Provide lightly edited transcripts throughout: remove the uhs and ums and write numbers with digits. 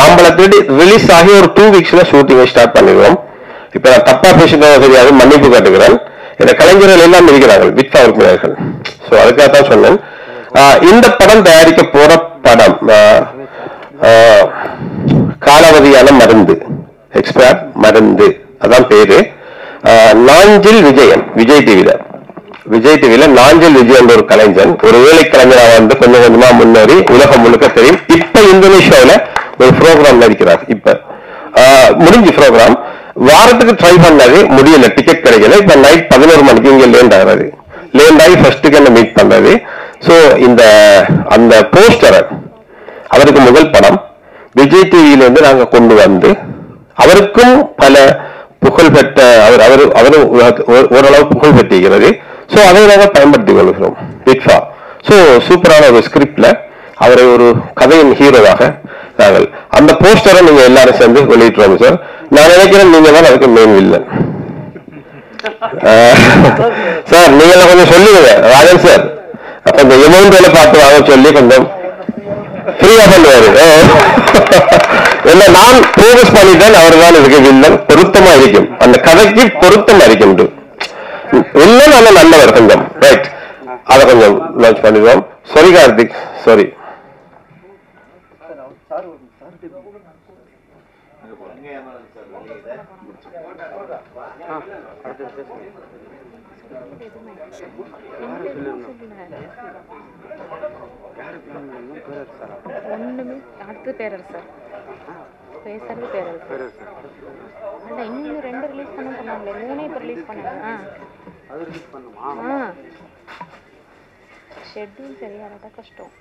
மாம்பழ தேடி ரிலீஸ் ஆகி ஒரு 2 வீக்ஸ்ல ஷூட்டிங்கை ஸ்டார்ட் பண்ணிடுவோம். இப்ப நான் தப்பா பேசிட்டோம் தெரியாது, மன்னிப்பு காட்டுகிறேன். இந்த கலைஞர்கள் எல்லாம் இருக்கிறார்கள், வித் உறுப்பினர்கள். ஸோ அதுக்காக தான் சொன்னேன். இந்த படம் தயாரிக்க போற படம் காலாவதியான மருந்து, எக்ஸ்பயர் மருந்து, அதான் பேரு. நாஞ்சில் விஜயன், விஜய் டிவில நாஞ்சில் விஜயன் ஒரு கலைஞன், ஒரு ஏழை கலைஞராக வந்து கொஞ்சம் கொஞ்சமா முன்னேறி உலகம் முழுக்க தெரியும். இப்ப இந்தோனேஷியாவில் ஒரு ப்ரோக்ராம் நடிக்கிறார். இப்ப முடிஞ்சு ப்ரோக்ராம், வாரத்துக்கு ட்ரை பண்ணாது, முடியல, டிக்கெட் கிடைக்கல. இப்ப நைட் 11 மணிக்கு இங்க லேண்ட் ஆகுறது, லேண்ட் ஆகி ஃபர்ஸ்ட்டுக்கு என்ன மீட் பண்றது. ஸோ அந்த போஸ்டரை, அவருக்கு முதல் படம் விஜய் டிவியிலிருந்து நாங்க கொண்டு வந்து, அவருக்கும் பல புகழ்பெற்ற அவரும் ஓரளவு புகழ் பெற்றிருக்கிறது. ஸோ அதை நாங்கள் பயன்படுத்திக் கொள்கிறோம். விட்ஃபா ஸோ சூப்பரான ஒரு ஸ்கிரிப்ட்ல அவரை ஒரு கதையின் ஹீரோவாக நாங்கள் அந்த போஸ்டரை நீங்க எல்லாரும் சேர்ந்து வெளியிட்டுறோம் சார். நான் நினைக்கிறேன் நீங்க தான் அதுக்கு மெயின் வில்லன் சார். நீங்க கொஞ்சம் சொல்லுங்க ராஜன் சார், கொஞ்சம் எமௌண்ட் பார்த்து வாங்க சொல்லி கொஞ்சம் ஃப்ரீயா பண்ணுவாரு. என்ன நான் போகஸ் பண்ணிட்டேன், அவர் தான் இதுக்கு வில்லன், பொருத்தமா இருக்கும், அந்த கதைக்கு பொருத்தமா இருக்கும். வில்லன் நல்ல நல்லவர் கொஞ்சம், ரைட், அதை கொஞ்சம் லான்ச் பண்ணிடுவோம். Sorry Karthik, sorry. ஒண்ணுமே அடுத்து பேரரசர் பேசுறது பேரரசர் அல்ல, இன்னும் 2 ரிலீஸ் பண்ண சொன்னாங்களே, 3 இப்போ ரிலீஸ் பண்ணாங்க. ஷெட்யூல் சரியானதா கஷ்டம்.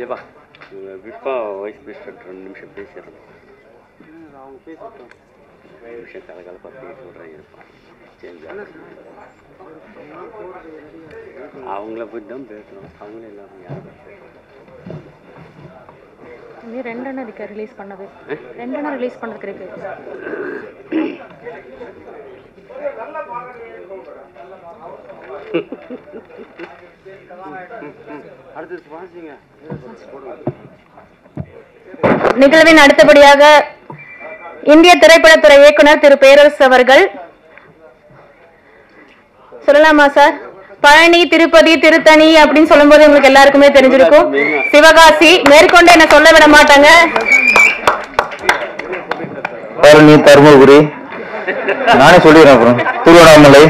ஏப்பா விப்பா வைஸ் பிரசிடென்ட் 2 நிமிஷம் பேசிடுறோம். அவங்க பேசிட்டோம், விஷயம் கலகலப்பாக பேசி சொல்கிறேன் இருப்பான். அவங்கள போய் தான் பேசணும், அவங்களே எல்லாரும் யாரும் நீ 2 அண்ணா இருக்கு ரிலீஸ் பண்ணது, 2 அண்ணா ரிலீஸ் பண்ணதுக்கு இருக்கு. நிகழ்வின் அடுத்தபடியாக இந்திய திரைப்படத்துறை இயக்குனர் திரு பேரரசு அவர்கள் சொல்லலாமா சார்? பழனி, திருப்பதி, திருத்தணி அப்படின்னு சொல்லும் போது உங்களுக்கு எல்லாருக்குமே தெரிஞ்சிருக்கும். சிவகாசி மேற்கொண்டு என்ன சொல்ல விட மாட்டாங்க. பழனி, தருமபுரி, நானே சொல்லிடுறேன். அப்புறம் திருவண்ணாமலை,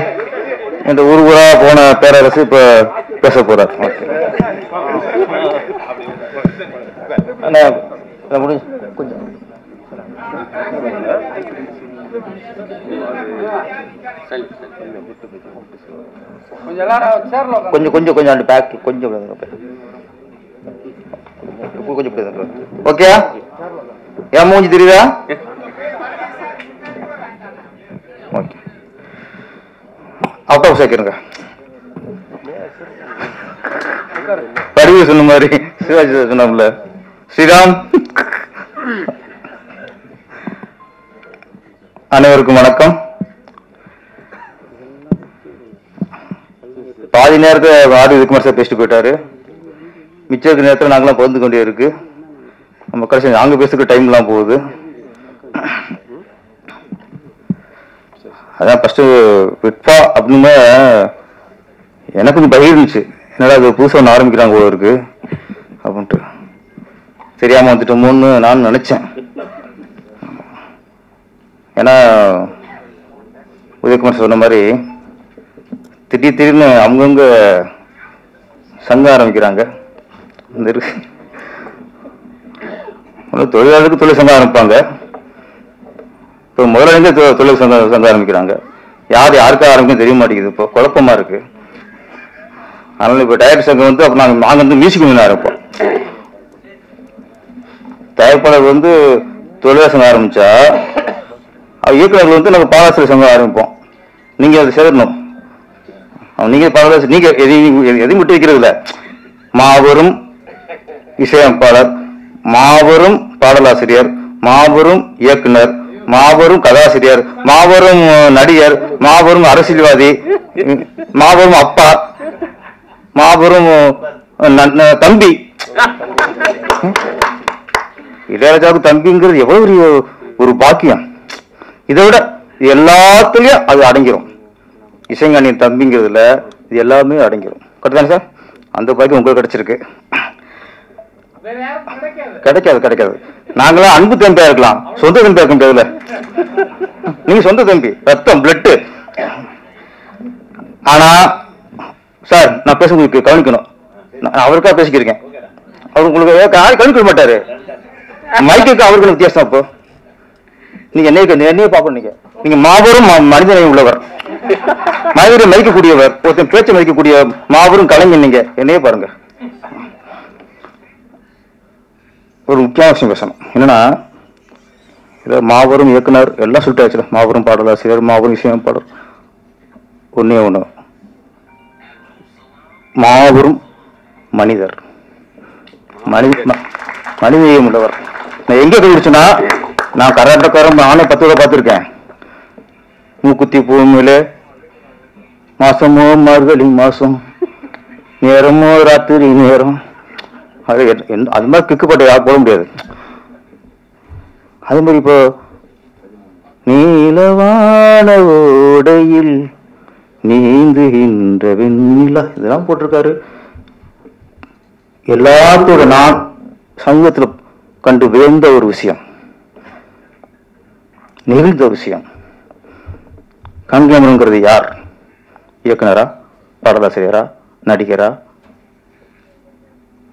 இந்த ஊருக்குறா போன பேரரசு இப்ப பேச போறார். கொஞ்சம் கொஞ்சம் கொஞ்சம் கொஞ்சம் அந்த பேக் கொஞ்சம் கொஞ்சம் ஓகே. ஏன் மூஞ்சி தெரியுதா? ஓகே, அவுட் ஆஃப் சேர்க்கிறங்க. படிவு சொன்ன மாதிரி சிவாஜி சொன்னார்ல, ஸ்ரீராம். அனைவருக்கும் வணக்கம். பாதி நேரத்தை ஆடி விக்குமார் சார் பேசிட்டு போயிட்டாரு, மிச்ச நேரத்தில் நாங்களாம் பகிர்ந்து கொண்டே இருக்கு. நம்ம கடைசி நாங்கள் பேசுறதுக்கு டைம்லாம் போகுது. அதான் ஃபர்ஸ்ட் விட்பா அப்படின்னு எனக்கு கொஞ்சம் பயிர் இருந்துச்சு, என்னடா அது புதுசாக ஒன்று ஆரம்பிக்கிறாங்க போல இருக்கு அப்படின்ட்டு, தெரியாமல் வந்துட்டோமோன்னு நான் நினச்சேன். ஏன்னா உதயகுமார் சொன்ன மாதிரி திடீர்னு அவங்கவுங்க சங்கம் ஆரம்பிக்கிறாங்க. இந்த தொழிலாளருக்கு தொழில் சங்கம் ஆரம்பிப்பாங்க, இப்போ முதலாளிங்க தொழில் சங்கம் ஆரம்பிக்கிறாங்க. யார் யாருக்காக ஆரம்பிக்கும் தெரிய மாட்டேங்குது. இப்போ குழப்பமா இருக்கு. அதனால இப்போ டைரக்டர் சங்கம் வந்து அப்போ நாங்கள் வந்து மியூசிக் யூனியன் ஆரம்பிப்போம். தயாரிப்பாளர் வந்து தொழிலாளர் சங்கம் ஆரம்பிச்சா இயக்குநர்கள் வந்து நம்ம பாலாசிரியர் சங்கம் ஆரம்பிப்போம். நீங்க அதை சேரணும். நீங்க பாலாசிரியர் நீங்க எதையும் விட்டு வைக்கிறது இல்லை. மாபெரும் இசையமைப்பாளர், மாபெரும் பாடலாசிரியர், மாபெரும் இயக்குனர், மாபெரும் கதாசிரியர், மாபெரும் நடிகர், மாபெரும் அரசியல்வாதி, மாபெரும் அப்பா, மாபெரும் தம்பி. இளையராஜாவுக்கு தம்பிங்கிறது எவ்வளவு ஒரு பாக்கியம். இதை விட எல்லாத்துலயும் அது அடங்கிரும். இசைஞானியின் தம்பிங்கிறதுல இது எல்லாமே அடங்கிரும். கரெக்டான சார்? அந்த பாக்கியம் உங்களுக்கு கிடைச்சிருக்கு. கிடைக்காது. நாங்களாம் அன்பு தம்பியா இருக்கலாம், சொந்த தம்பியா இருக்க முடியாதுல்ல. நீங்க சொந்த தம்பி, ரத்தம், பிளட். ஆனா சார் நான் பேச உங்களுக்கு கவனிக்கணும். நான் அவருக்காக பேசிக்கிறேன். அவர் உங்களுக்கு கவனிக்க மாட்டாரு. மைக்கு அவருக்கு வித்தியாசம். அப்போ நீங்க என்னையே பாப்போம். நீங்க மாபெரும் மனிதனை உள்ளவர், மனிதரை மதிக்கக்கூடியவர், ஒருத்தன் பேச்சை மதிக்கக்கூடிய மாபெரும் கலைஞர். நீங்க என்னையே பாருங்க. ஒரு முக்கியமான விஷயம் பேசணும். என்னன்னா மாபெரும் இயக்குனர் எல்லாம் சொல்லிட்டாச்சு. மாபெரும் பாடலாசிரியர், மாபெரும் இசையமைப்பாளர். ஒன்னே ஒண்ணு, மாபெரும் மனிதர், மனிதநேயம் உள்ளவர். நான் எங்க கண்டுபிடிச்சேன்னா, நான் கர்நாடகாரம் நானே 10 தடவை பார்த்துருக்கேன். மூக்குத்தி பூமியில மாசமோ மார்கழி மாசம், நேரமோ ராத்திரி நேரம். அது மாதிரி கிக்குப்பட்ட யார் போட முடியாது. அதே மாதிரி இப்போ நீலவான ஓடையில் நீந்துகின்ற வெண்ணிலா இதெல்லாம் போட்டிருக்காரு. எல்லாத்தோட நான் சமூகத்தில் கண்டு வியந்த ஒரு விஷயம், நெகிழ்ந்த ஒரு விஷயம். கங்கேமரங்கிறது யார்? இயக்குனரா, பாடலாசிரியரா, நடிகரா?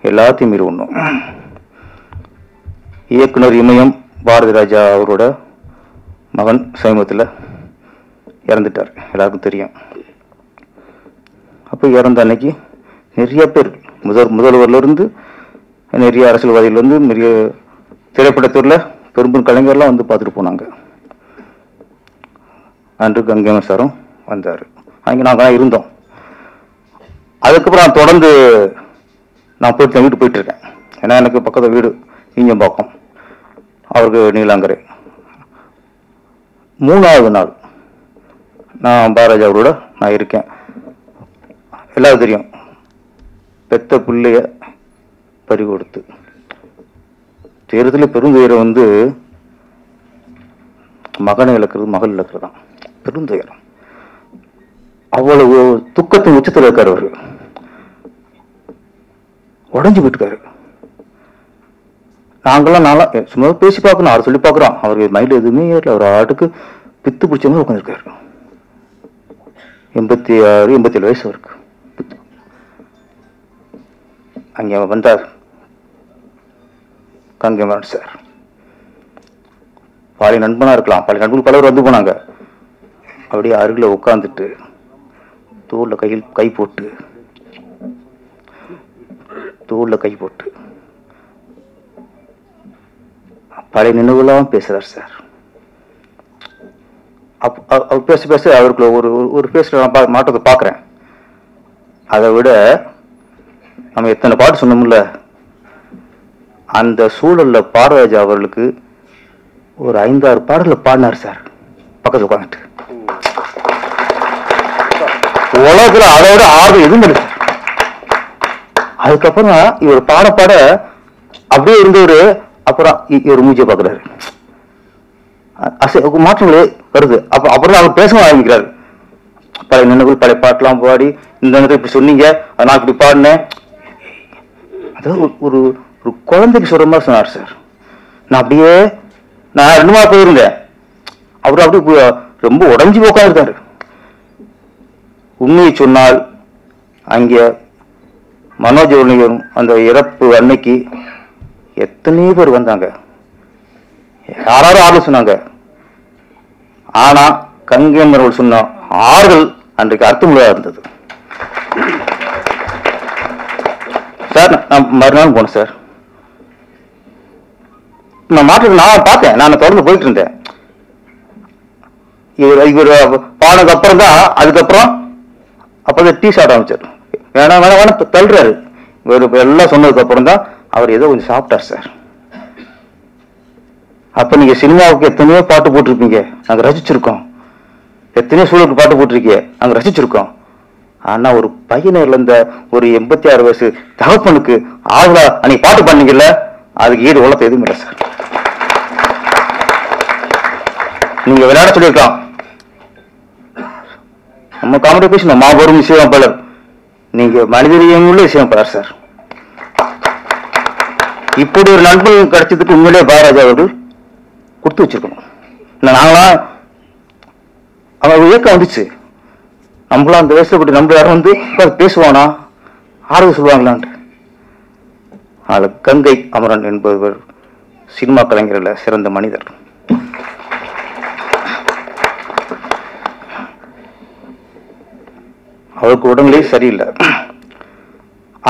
எல்லாத்தையும் மீறி ஒண்ணும். இயக்குனர் இமயம் பாரதி ராஜா அவரோட மகன் சமீபத்தில் இறந்துட்டார், எல்லாருக்கும் தெரியும். அப்போ இறந்த அன்னைக்கு நிறைய பேர், முதல்வர்ல இருந்து நிறைய அரசியல்வாதிகள் வந்து நிறைய திரைப்படத்துறையில் பெரும் கலைஞர்லாம் வந்து பார்த்துட்டு போனாங்க. அன்று கங்கேமன் சாரும் வந்தார். அங்கே நாங்கள் இருந்தோம். அதுக்கப்புறம் நான் தொடர்ந்து வீட்டுக்கு போயிட்டு இருக்கேன். ஏன்னா எனக்கு பக்கத்து வீடு ஈஞ்சம்பாக்கம், அவருக்கு நீலாங்கரை. 3வது நாள் நான் பாரதி அவரோட நான் இருக்கேன். எல்லாரும் தெரியும், பெத்த பிள்ளைய பறி கொடுத்து தேர்தலில் பெருந்துயரம் வந்து மகனை இழக்கிறது, மகள் இழக்கிறது தான் பெருந்துயரம். அவ்வளவு துக்கத்தின் உச்சத்தில் இருக்காரு. அவரு உடஞ்சு போயிட்டுருக்காரு. நாங்களாம் சும்மா பேசி பார்க்கணும், அவர் சொல்லி பார்க்குறோம். அவருக்கு மைண்டில் எதுவுமே ஏறல. அவர் ஆட்டுக்கு பித்து பிடிச்ச மாதிரி உட்காந்துருக்காரு. 86, 87 வயசு அவருக்கு. அங்கே வந்தார் கங்கேமரன் சார். பழைய நண்பனா இருக்கலாம், பழைய நண்பர்கள் பலர் வந்து போனாங்க. அப்படியே அருகில் உட்காந்துட்டு தோல்ல கை போட்டு பழைய நினைவுலாம் பேசுறார் சார். அவர் பேச அவருக்கு ஒரு பேசுற மாற்றத்தை பார்க்குறேன். அதை விட நம்ம எத்தனை பாட்டு சொன்னோம்ல, அந்த சூழல்ல பாரதிராஜா அவர்களுக்கு ஒரு 5-6 பாடல்ல பாடினார் சார், பக்கத்தில் உட்காந்துட்டு. உலகத்துல அதை விட ஆர்வம் எதுவும் இல்லை. அதுக்கப்புறம் இவர் பாட அப்படியே இருந்தவரு அப்புறம் இவர் மூச்சியை பார்க்குறாரு. மாற்றங்களே வருது. அப்புறம் அவர் பேச ஆரம்பிக்கிறாரு. பழைய நினைவுகள், பழைய பாட்டெல்லாம் பாடி, இந்த நேரத்தில் இப்படி சொன்னீங்க, நான் இப்படி பாடினேன். அதாவது ஒரு குழந்தைக்கு சொல்ற மாதிரி சொன்னார் சார். நான் 2 மாதம் போயிருந்தேன். அவரு அப்படியே ரொம்ப உடஞ்சி உட்காந்துருக்காரு. உண்மையை சொன்னால் அங்கே மனோஜ் அந்த இறப்பு அன்னைக்கு எத்தனையோ பேர் வந்தாங்க, யாராரும் ஆறுதல் சொன்னாங்க. ஆனா கங்கேமரன் சொன்ன ஆறுதல் அன்றைக்கு அர்த்தமுள்ளதா இருந்தது. சார் நான் மறுநாள் போனேன் சார். நான் மாற்று நான் பார்த்தேன், நான் தொடர்ந்து போயிட்டு இருந்தேன். இவர் பானதுக்கு அப்புறம் தான் அதுக்கப்புறம் அப்போதான் டீ சாப்பிட ஆரம்பிச்சார். வேணாம் வேணாம் வேணாம் தள்ளுறாரு. இவர் எல்லாம் சொன்னதுக்கு அப்புறம் தான் அவர் ஏதோ கொஞ்சம் சாப்பிட்டார் சார். அப்ப நீங்க சினிமாவுக்கு எத்தனையோ பாட்டு போட்டிருப்பீங்க, நாங்க ரசிச்சிருக்கோம். எத்தனையோ சூழலுக்கு பாட்டு போட்டிருக்கீங்க, நாங்க ரசிச்சிருக்கோம். ஆனா ஒரு பையனை இழந்த ஒரு 86 வயசு தகப்பனுக்கு ஆவலா அன்னைக்கு பாட்டு பண்ணீங்கல்ல, அதுக்கு ஈடு உலகத்தை எதுவும் இல்லை சார். நீங்க விளையாட சொல்லியிருக்கலாம். நம்ம காமெடி பேசணும், மாபெரும் இசையமைப்பாளர். நீங்க மனிதரியம் உள்ள இசையமைப்பாளர் சார். இப்படி ஒரு நண்பன் கிடைச்சதுக்கு உண்மையிலே பாரராஜா அவர்கள் கொடுத்து வச்சிருக்கணும். நாங்களாம் அவங்க இயக்கம் வந்துச்சு, நம்மளாம் அந்த வயசுல போட்டு நம்ம யாரும் வந்து பேசுவானா, ஆறுதல் சொல்லுவாங்களான்ட்டு. அதுல கங்கை அமரன் என்பவர் சினிமா கலைஞர்ல சிறந்த மனிதர். அவருக்கு உடல்நிலை சரியில்லை.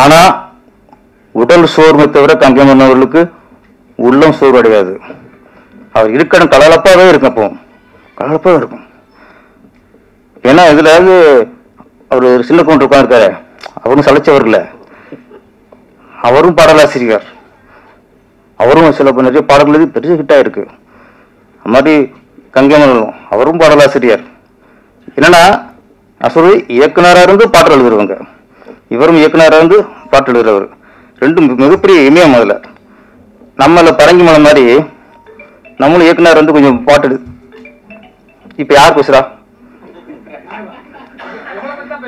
ஆனா உடல் சோர்வை தவிர கங்கை அமரன் அவர்களுக்கு உள்ளம் சோர்வு அடையாது. அவர் இருக்கணும் கலகலப்பாவே இருக்கும், அப்போ கலகலப்பாவே இருக்கும். ஏன்னா இதுல அவர் ஒரு சின்ன கொண்டு உட்காந்துருக்காரு, அவரும் சளைச்சவர் இல்லை. அவரும் பாடலாசிரியர், அவரும் சில நிறைய பாடல்கள் எழுதி பெரிய ஹிட்டா இருக்கு. அது மாதிரி கங்கை அமரன் அவரும் பாடலாசிரியர். என்னன்னா நான் சொல்லி இயக்குனராக இருந்து பாட்டு எழுதுறவங்க, இவரும் இயக்குனராக இருந்து பாட்டு எழுதுறவர். ரெண்டும் மிகப்பெரிய இமயம். அதுல நம்மள பரங்கி மலை மாதிரி நம்மளும் இயக்குனர் வந்து கொஞ்சம் பாட்டு. இப்ப யார் பேசுறா?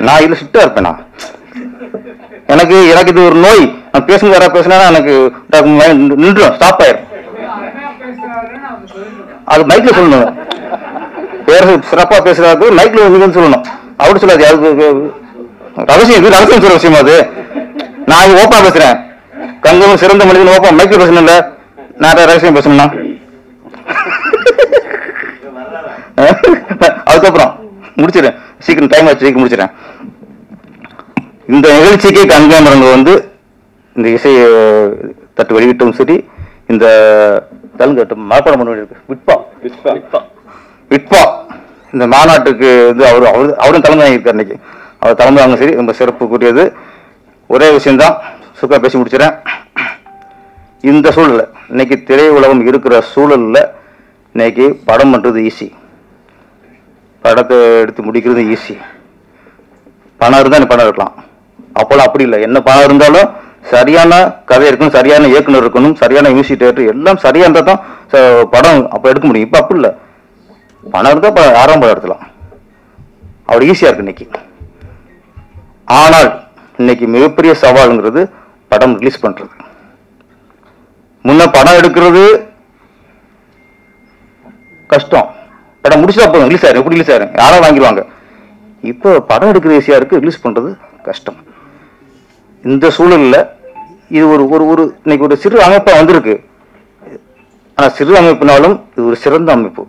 நான் இதுல சிட்டா இருப்பேனா? எனக்கு இது ஒரு நோய். நான் பேசுங்க யாரா பேசினா எனக்கு நின்றும் ஸ்டாப் ஆயிரும். அது மைக்ல சொல்லணும். பேர் சிறப்பா பேசுறாரு மைக்ல நீங்க சொல்லணும். அப்படி சொல்லாது. அது ரகசியம், இது ரகசியம் சொல்ற விஷயம். அது நான் ஓப்பா பேசுறேன், கங்கவும் சிறந்த மனிதன் ஓப்பா மைக்ல பேசணும்ல. நான் ரகசியம் பேசணும்னா அதுக்கப்புறம் முடிச்சிடறேன். சீக்கிரம் டைம் ஆச்சு, சீக்கிரம் முடிச்சிடறேன். இந்த நிகழ்ச்சிக்கு கங்கை அமரன் வந்து இந்த இசை தட்டு வெளியிட்டும் சரி, இந்த தலுங்கட்டு மரப்படம் பண்ணி விட்பா இந்த மாநாட்டுக்கு வந்து அவரும் தலைமை வாங்கியிருக்காரு. இன்னைக்கு அவர் தலைமை வாங்க சரி, ரொம்ப சிறப்புக்குரியது. ஒரே விஷயம்தான் சுக்கா பேசி முடிச்சிடறேன். இந்த சூழல்ல இன்னைக்கு திரை உலகம் இருக்கிற சூழல்ல இன்னைக்கு படம் பண்றது ஈஸி, படத்தை எடுத்து முடிக்கிறது ஈஸி. பணம் இருந்தா நீ படம் எடுக்கலாம். அப்போலாம் அப்படி இல்லை. என்ன பணம் இருந்தாலும் சரியான கதை இருக்கணும், சரியான இயக்குனர் இருக்கணும், சரியான மியூசிக் டைரக்டர் எல்லாம் சரியா இருந்தா தான் படம் அப்ப எடுக்க முடியும். இப்ப அப்படி இல்லை. பணம் இருந்தா யாரும் படம் எடுக்கலாம். அப்படி ஈஸியா இருக்கு இன்னைக்கு. ஆனால் இன்னைக்கு மிகப்பெரிய சவாலுங்கிறது படம் ரிலீஸ் பண்றது. முன்ன படம் எடுக்கிறது கஷ்டம், படம் முடிச்சா போதும் ரிலீஸ் ஆயிரும். எப்படி ரிலீஸ் ஆயிரும், யாரும் வாங்கிடுவாங்க. இப்போ படம் எடுக்கிறது ஈஸியா இருக்கு, ரிலீஸ் பண்றது கஷ்டம். இந்த சூழல்ல இது ஒரு இன்னைக்கு ஒரு சிறு அமைப்பா வந்திருக்கு. ஆனா சிறு அமைப்புனாலும் இது ஒரு சிறந்த அமைப்பு,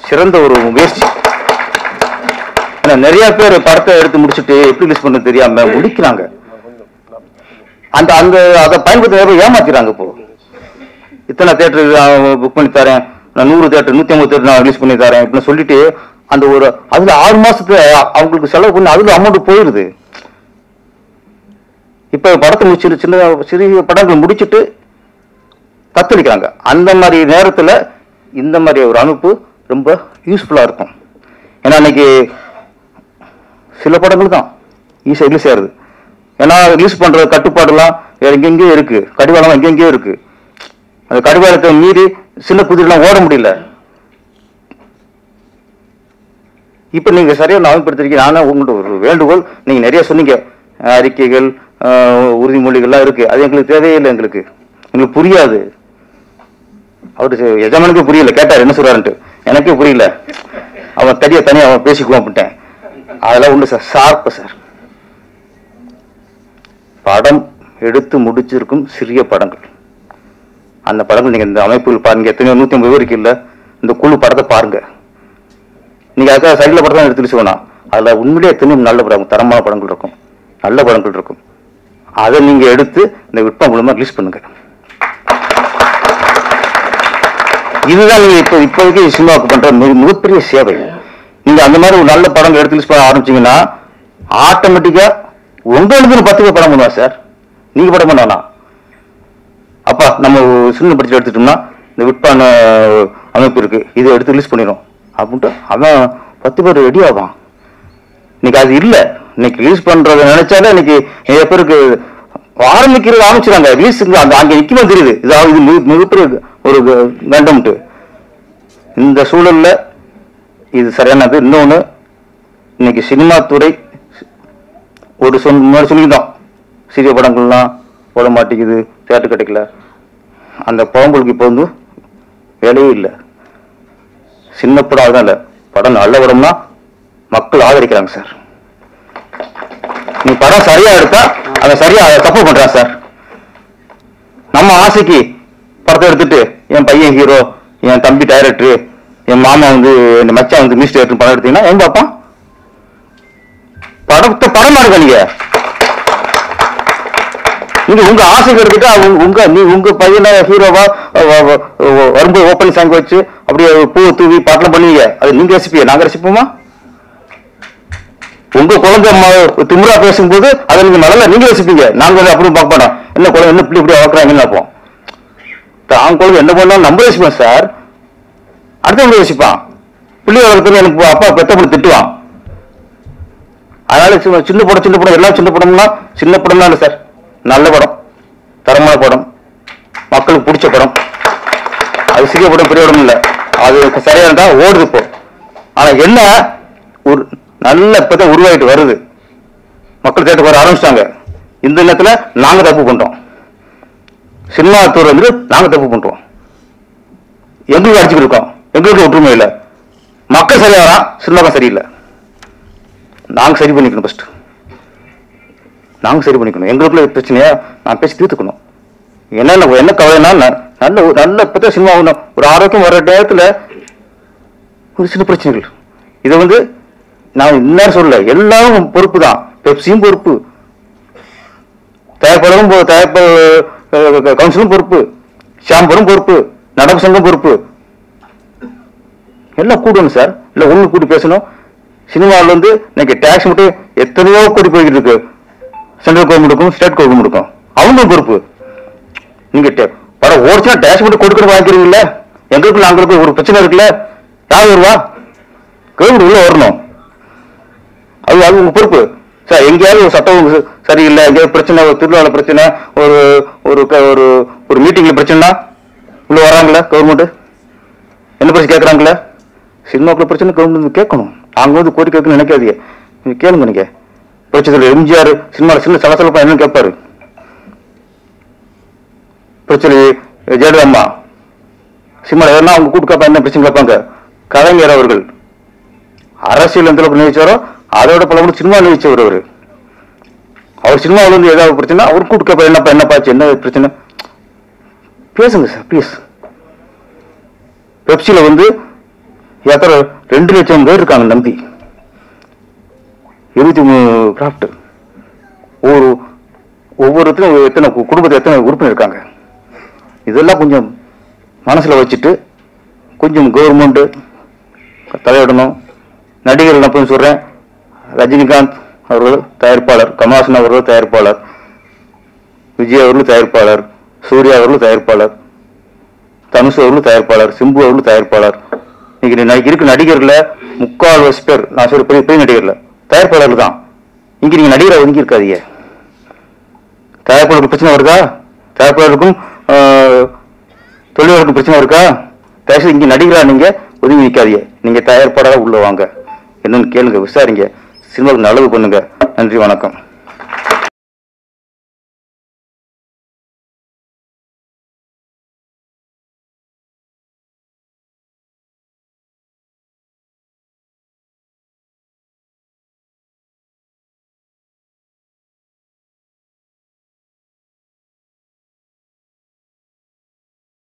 சிறந்த ஒரு முயற்சி. ஏன்னா நிறைய பேர் படத்தை எடுத்து முடிச்சுட்டு எப்படி ரிலீஸ் பண்ண தெரியாம முடிக்கிறாங்க. அந்த அந்த அதை பயன்படுத்த ஏமாத்திறாங்க. இப்போ இத்தனை தியேட்டர் புக் பண்ணி தரேன், நான் 100 தியேட்டர் 150 தியேட்டர் நான் ரிலீஸ் பண்ணி தரேன் இப்படின்னு சொல்லிட்டு அந்த ஒரு அதுல 6 மாசத்துல அவங்களுக்கு செலவு பண்ணி அதுல அமௌண்ட் போயிருது. இப்ப படத்தை முடிச்சு சிறிய படங்கள் முடிச்சுட்டு தத்தளிக்கிறாங்க. அந்த மாதிரி நேரத்துல இந்த மாதிரி ஒரு அமைப்பு ரொம்ப யூஸ்ஃபுல்லா இருக்கும். ஏன்னா இன்னைக்கு சில படங்கள் தான் ஈஸியா ரிலீஸ் ஆயிருது. ஏன்னா ரிலீஸ் பண்ற கட்டுப்பாடுலாம் எங்கெங்கயோ இருக்கு, கடிவாளம் எங்கெங்கயோ இருக்கு. அந்த கடிவாளத்தை மீறி சின்ன குதிரெல்லாம் ஓட முடியல. இப்ப நீங்க சரியா அமைப்படுத்திருக்கீங்க. ஆனா உங்கள்ட்ட ஒரு வேண்டுகோள், நீங்க நிறைய சொன்னீங்க, அறிக்கைகள் உறுதிமொழிகள்லாம் இருக்கு, அது எங்களுக்கு தேவையில்லை. எங்களுக்கு புரியாது. அவரு எஜமானுக்கு புரியல, கேட்டார் என்ன சொல்றாருன்ட்டு, எனக்கே புரியல. அவன் தனியா அவன் பேசிக்குவான் அப்படின்ட்டேன். அதெல்லாம் உண்டு சார், ஷார்ப்பு சார். படம் எடுத்து முடிச்சிருக்கும் சிறிய படங்கள், அந்த படங்கள் நீங்க இந்த அமைப்புகள் பாருங்க. எத்தனையோ 150 பேருக்கு இல்ல, இந்த குழு படத்தை பாருங்க. நீங்க அதுக்காக சைட்ல படத்தை எடுத்துட்டு சொன்னா அதுல உண்மையிலே எத்தனையோ நல்ல படம், தரமான படங்கள் இருக்கும், நல்ல படங்கள் இருக்கும். அதை நீங்க எடுத்து இந்த விற்பா மூலமா ரிலீஸ் பண்ணுங்க. இதுதான் நீங்க இப்போதைக்கு சினிமாவுக்கு பண்ற மிகப்பெரிய சேவை. நீங்க அந்த மாதிரி ஒரு நல்ல படங்கள் எடுத்து ரிலீஸ் பண்ண ஆரம்பிச்சீங்கன்னா ஆட்டோமேட்டிக்கா உங்களுக்கு 10 பேர் படம் பண்ணுவா சார். நீங்க படம் பண்ணலாம். அப்பா நம்ம சின்ன பட்ஜெட் எடுத்துட்டோம்னா இந்த விற்பான அமைப்பு இருக்கு, இதை எடுத்து ரிலீஸ் பண்ணிடும் அப்படின்ட்டு அவன் 10 பேர் ரெடி ஆவான். இன்னைக்கு அது இல்லை. இன்னைக்கு ரிலீஸ் பண்றத நினைச்சாலே இன்னைக்கு நிறைய பேருக்கு ஆரம்பிச்சிடாங்க ரிலீஸுக்கு அந்த அங்கே நிற்குமா தெரியுது. இது மிகப்பெரிய ஒரு கண்டம்ட்டு. இந்த சூழல்ல இது சரியானது. இன்னொன்று, இன்னைக்கு சினிமா துறை ஒரு முன்னாடி சொல்லிக்கிட்டோம், சிறிய படங்கள்லாம் ஓட மாட்டேங்குது, தேட்டர் கிடைக்கல. அந்த படங்களுக்கு இப்போ வந்து வேலையே இல்லை. சின்ன படம் அதுதான் இல்லை, படம் நல்ல படம்னா மக்கள் ஆதரிக்கிறாங்க சார். நீ படம் சரியா எடுத்தா அதை சரியா தப்பு பண்றான் சார். நம்ம ஆசைக்கு படத்தை எடுத்துட்டு என் பையன் ஹீரோ, என் தம்பி டைரக்டர், என் மாமா வந்து என் மச்சான் வந்து மியூசிக் டைரக்டர் படம் எடுத்தீங்கன்னா ஏன் பாப்பான்? படத்தை படமா இருக்க நீங்க உங்க ஆசைக்கு எடுத்துட்டு உங்க பையனை ஹீரோவா வரும்போது ஓப்பனிங் சாங் வச்சு அப்படியே பூ தூவி பாட்டெல்லாம் பண்ணுவீங்க. அது நீங்க ரசிப்பீங்க, நாங்க ரசிப்போமா? உங்க குழந்தை திமுறா பேசும்போது அதை நீங்க நல்லா நீங்க ரசிப்பீங்க, நாங்க வந்து அப்படி பார்க்க மாட்டோம். என்ன குழந்தை என்ன இப்படி இப்படி வளர்க்குறாங்கன்னு பார்ப்போம். தான் குழந்தை என்ன பண்ணாலும் நம்ம ரசிப்போம் சார். அடுத்தவங்க யோசிப்பான். பிள்ளை வளர்க்கறது எனக்கு அப்பா பெத்த திட்டுவான். அதனால சின்ன படம் எல்லாம் சின்ன படம்னா சின்ன படம் தான் இல்லை சார். நல்ல படம், தரமான படம், மக்களுக்கு பிடிச்ச படம். அது சிறிய படம் பெரிய படம் இல்லை, அது சரியா இருந்தா ஓடுது இப்போ. ஆனா என்ன ஒரு நல்ல இப்பதான் உருவாயிட்டு வருது, மக்கள் தேட்டருக்கு வர ஆரம்பிச்சிட்டாங்க. இந்த நேரத்துல நாங்க தப்பு பண்றோம். சினிமா துறை வந்து நாங்க தப்பு பண்றோம். எங்களுக்கு அடிச்சுக்கிட்டு இருக்கோம், எங்களுக்கு ஒற்றுமை இல்லை. மக்கள் சரியா வரா, சினிமாவும் சரியில்லை. நாங்க சரி பண்ணிக்கணும். ஃபர்ஸ்ட் நாங்க சரி பண்ணிக்கணும். எங்களுக்குள்ள பிரச்சனையா நான் பேசி தீர்த்துக்கணும். என்ன கவலைன்னா நல்ல இப்ப சினிமா ஒரு ஆரோக்கியம் வர்ற நேரத்துல ஒரு சின்ன பிரச்சனைகள். இதை வந்து நான் இன்னும் சொல்லல, எல்லாரும் பொறுப்பு தான். பெப்சியும் பொறுப்பு, தயாரிப்பாளரும் கவுன்சிலும் பொறுப்பு, ஷாம்பரும் பொறுப்பு, நடப்பு சங்கம் பொறுப்பு. எல்லாம் கூடணும் சார். இல்ல ஒண்ணு கூட்டி பேசணும். சினிமாவில் வந்து இன்னைக்கு டேக்ஸ் மட்டும் எத்தனையோ கோடி போய்கிட்டு இருக்கு. சென்ட்ரல் கவர்மெண்ட்டுக்கும் ஸ்டேட் கவர்மெண்ட்டுக்கும் அவங்க பொறுப்பு. நீங்க படம் ஓடிச்சுன்னா டேக்ஸ் மட்டும் கொடுக்கணும் வாங்கிக்கிறீங்கல்ல. எங்களுக்குள்ள அங்களுக்கு ஒரு பிரச்சனை இருக்குல்ல, யார் வருவா? கவர்மெண்ட் உள்ள வரணும். அது உங்க பொறுப்பு சார். எங்கேயாவது ஒரு சட்டம் சரியில்லை, எங்கேயாவது பிரச்சனை, ஒரு திருவிழாவில் பிரச்சனை, ஒரு ஒரு மீட்டிங்ல பிரச்சனைனா உள்ள வராங்களா கவர்மெண்ட்? என்ன பிரச்சனை கேட்கறாங்களா? சினிமாக்குள்ள பிரச்சனை கவர்மெண்ட் கேட்கணும். அவங்க வந்து கோரிக்கை கேட்கணும்னு நினைக்காதீங்க, நீங்க கேளுங்க. நீங்க பிரச்சனை எம்ஜிஆர் சினிமாவில் சின்ன சலசலப்பா என்னன்னு கேட்பாரு. பிரச்சனை ஜெயலலிதா சினிமாவில் எதனா அவங்க கூட்டு கேட்பா என்ன பிரச்சனை கேட்பாங்க. கலைஞர் அவர்கள் அரசியல் எந்த அளவுக்கு நினைச்சாரோ அதோட பல கூட சினிமா நினைச்சவர் அவரு. அவர் சினிமாவில் வந்து ஏதாவது பிரச்சனை அவர் கூட்டு கேட்பாரு. என்னப்பாச்சு என்ன பிரச்சனை பேசுங்க சார் ப்ளீஸ். பெப்சியில வந்து எத்தனை 2 லட்சம் பேர் இருக்காங்க நம்பி, 23 கிராஃப்ட். ஒவ்வொருத்தரும் எத்தனை குடும்பத்தில் எத்தனை உறுப்பினர் இருக்காங்க. இதெல்லாம் கொஞ்சம் மனசுல வச்சுட்டு கொஞ்சம் கவர்மெண்ட் தலையிடணும். நடிகர்கள் நான் சொல்றேன், ரஜினிகாந்த் அவர்கள் தயாரிப்பாளர், கமல்ஹாசன் அவர்கள் தயாரிப்பாளர், விஜய் அவர்கள் தயாரிப்பாளர், சூர்யா அவர்கள் தயாரிப்பாளர், தனுஷ் அவர்கள் தயாரிப்பாளர், சிம்பு அவர்கள் தயாரிப்பாளர். இன்னைக்கு இருக்கு நடிகர்ல 3/4 பேர் நான் சொல்ற பெரிய நடிகர்ல தயாரிப்பாளர்கள் தான். இங்க நீங்க நடிகரை ஒதுங்கி இருக்காதீங்க. தயாரிப்பாளருக்கு பிரச்சனை வருதா? தயாரிப்பாளருக்கும் தொழிலாளருக்கும் பிரச்சனை இருக்கா? தயவுசெய்து இங்க நடிகரா நீங்க ஒதுங்கி நிற்காதீங்க. நீங்க தயாரிப்பாளராக உள்ள வாங்க, என்னன்னு கேளுங்க, விசாரிங்க, சினிமாவுக்கு நல்லது பண்ணுங்க. நன்றி, வணக்கம்.